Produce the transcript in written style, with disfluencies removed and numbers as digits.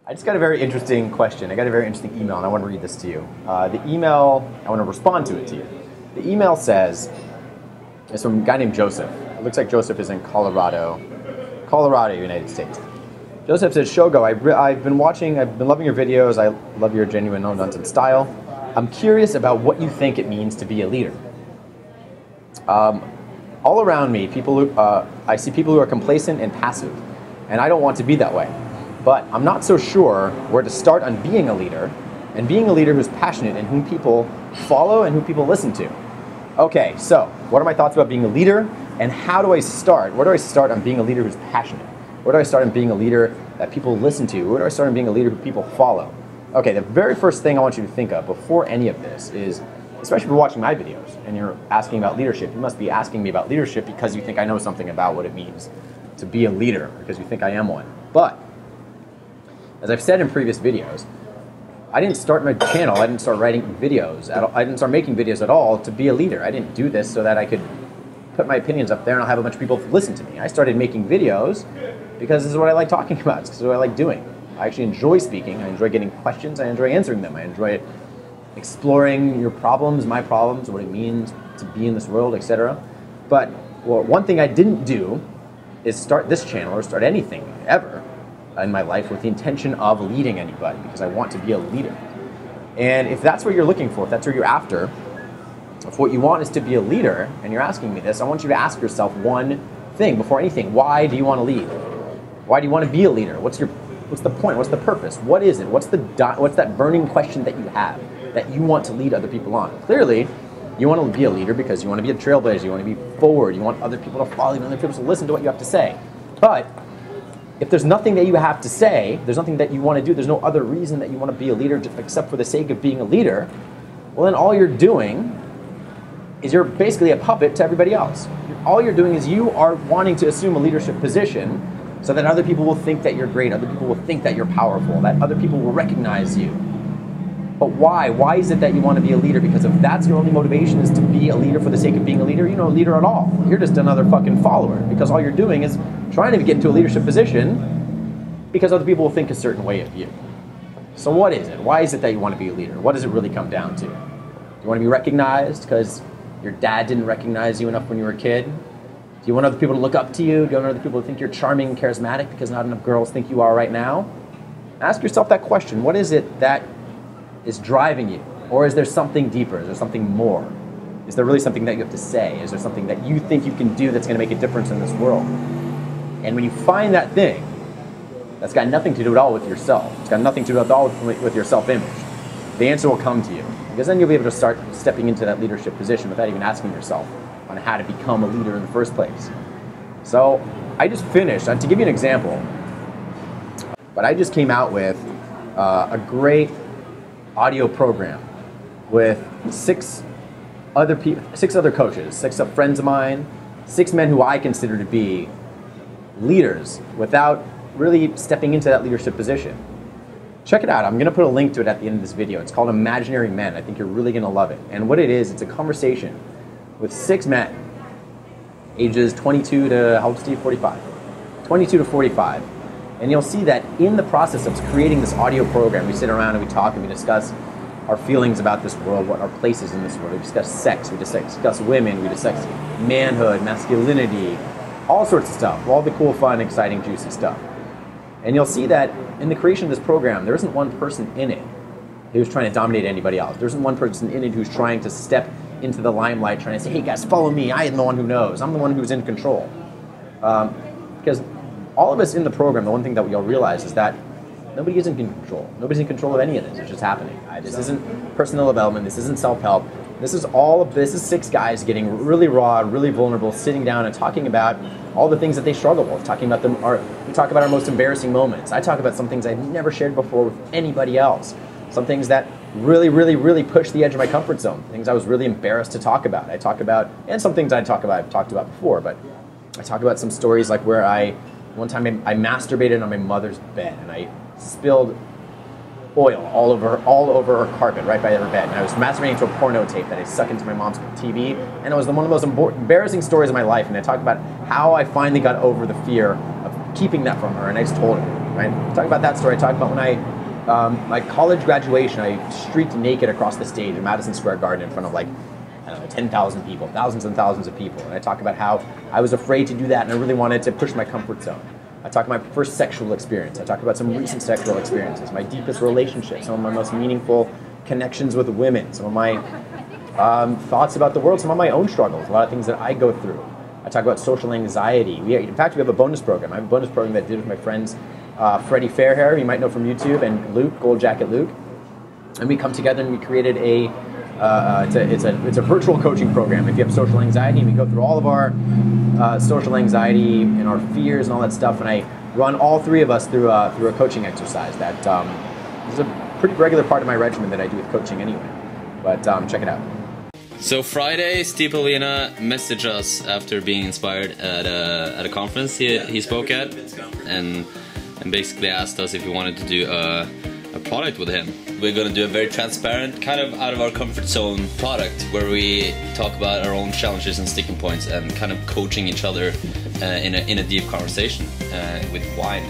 I just got a very interesting question. I got a very interesting email, and I want to read this to you. The email, I want to respond to it to you. The email says, it's from a guy named Joseph. It looks like Joseph is in Colorado, United States. Joseph says, Shogo, I've been loving your videos. I love your genuine, no-nonsense style. I'm curious about what you think it means to be a leader. All around me, I see people who are complacent and passive, and I don't want to be that way. But I'm not so sure where to start on being a leader, and being a leader who's passionate and whom people follow and whom people listen to. Okay, so what are my thoughts about being a leader, and how do I start? Where do I start on being a leader who's passionate? Where do I start on being a leader that people listen to? Where do I start on being a leader who people follow? Okay, the very first thing I want you to think of before any of this is, especially if you're watching my videos and you're asking about leadership, you must be asking me about leadership because you think I know something about what it means to be a leader, because you think I am one. But as I've said in previous videos, I didn't start my channel, I didn't start writing videos, I didn't start making videos at all to be a leader. I didn't do this so that I could put my opinions up there and I'll have a bunch of people listen to me. I started making videos because this is what I like talking about, this is what I like doing. I actually enjoy speaking, I enjoy getting questions, I enjoy answering them, I enjoy exploring your problems, my problems, what it means to be in this world, etc. But one thing I didn't do is start this channel or start anything ever in my life with the intention of leading anybody, because I want to be a leader. And if that's what you're looking for, if that's what you're after, if what you want is to be a leader, and you're asking me this, I want you to ask yourself one thing before anything. Why do you want to lead? Why do you want to be a leader? What's the point? What's the purpose? What is it? What's that burning question that you have that you want to lead other people on? Clearly, you want to be a leader because you want to be a trailblazer, you want to be forward, you want other people to follow you, other people to listen to what you have to say. But if there's nothing that you have to say, there's nothing that you want to do, there's no other reason that you want to be a leader except for the sake of being a leader, well then all you're doing is you're basically a puppet to everybody else. All you're doing is you are wanting to assume a leadership position so that other people will think that you're great, other people will think that you're powerful, that other people will recognize you. But why? Why is it that you want to be a leader? Because if that's your only motivation is to be a leader for the sake of being a leader, you're no leader at all. You're just another fucking follower, because all you're doing is trying to get into a leadership position because other people will think a certain way of you. So what is it? Why is it that you want to be a leader? What does it really come down to? Do you want to be recognized because your dad didn't recognize you enough when you were a kid? Do you want other people to look up to you? Do you want other people to think you're charming and charismatic because not enough girls think you are right now? Ask yourself that question. What is it that is driving you? Or is there something deeper? Is there something more? Is there really something that you have to say? Is there something that you think you can do that's going to make a difference in this world? And when you find that thing, that's got nothing to do at all with yourself. It's got nothing to do at all with your self-image. The answer will come to you, because then you'll be able to start stepping into that leadership position without even asking yourself on how to become a leader in the first place. So I just finished, to give you an example, but I just came out with a great audio program with six other coaches, 6 friends of mine, 6 men who I consider to be leaders without really stepping into that leadership position. Check it out. I'm going to put a link to it at the end of this video. It's called Imaginary Men. I think you're really going to love it. And what it is, it's a conversation with 6 men, ages 22 to, how old is Steve? 45. 22 to 45. And you'll see that in the process of creating this audio program, we sit around and we talk and we discuss our feelings about this world, what our place is in this world. We discuss sex, we discuss women, we discuss manhood, masculinity, all sorts of stuff, all the cool, fun, exciting, juicy stuff. And you'll see that in the creation of this program, there isn't one person in it who's trying to dominate anybody else. There isn't one person in it who's trying to step into the limelight, trying to say, hey guys, follow me, I am the one who knows, I'm the one who's in control. Because all of us in the program, the one thing that we all realize is that nobody is in control. Nobody's in control of any of this. It's just happening. This isn't personal development. This isn't self-help. This is 6 guys getting really raw, really vulnerable, sitting down and talking about all the things that they struggle with. We talk about our most embarrassing moments. I talk about some things I've never shared before with anybody else. Some things that really, really, really pushed the edge of my comfort zone. Things I was really embarrassed to talk about. I talk about, and some things I've talked about before, but I talk about some stories like where one time I masturbated on my mother's bed and I spilled oil all over her carpet right by her bed. And I was masturbating to a porno tape that I stuck into my mom's TV, and it was one of the most embarrassing stories of my life. And I talked about how I finally got over the fear of keeping that from her, and I just told her. right? Talk about that story. I talk about when my college graduation, I streaked naked across the stage in Madison Square Garden in front of like, I don't know, 10,000 people, thousands and thousands of people. And I talk about how I was afraid to do that and I really wanted to push my comfort zone. I talk about my first sexual experience. I talk about some recent sexual experiences, my deepest relationships, some of my most meaningful connections with women, some of my thoughts about the world, some of my own struggles, a lot of things that I go through. I talk about social anxiety. In fact, we have a bonus program. I have a bonus program that I did with my friends Freddie Fairhair, you might know from YouTube, and Luke, Gold Jacket Luke. And we come together and we created it's a virtual coaching program. If you have social anxiety, and we go through all of our social anxiety and our fears and all that stuff, and I run all three of us through a coaching exercise that is a pretty regular part of my regimen that I do with coaching anyway. But check it out. So Friday, Steve Polina messaged us after being inspired at a conference he spoke at, and basically asked us if we wanted to do a product with him. We're going to do a very transparent, kind of out of our comfort zone product where we talk about our own challenges and sticking points and kind of coaching each other in a deep conversation with wine.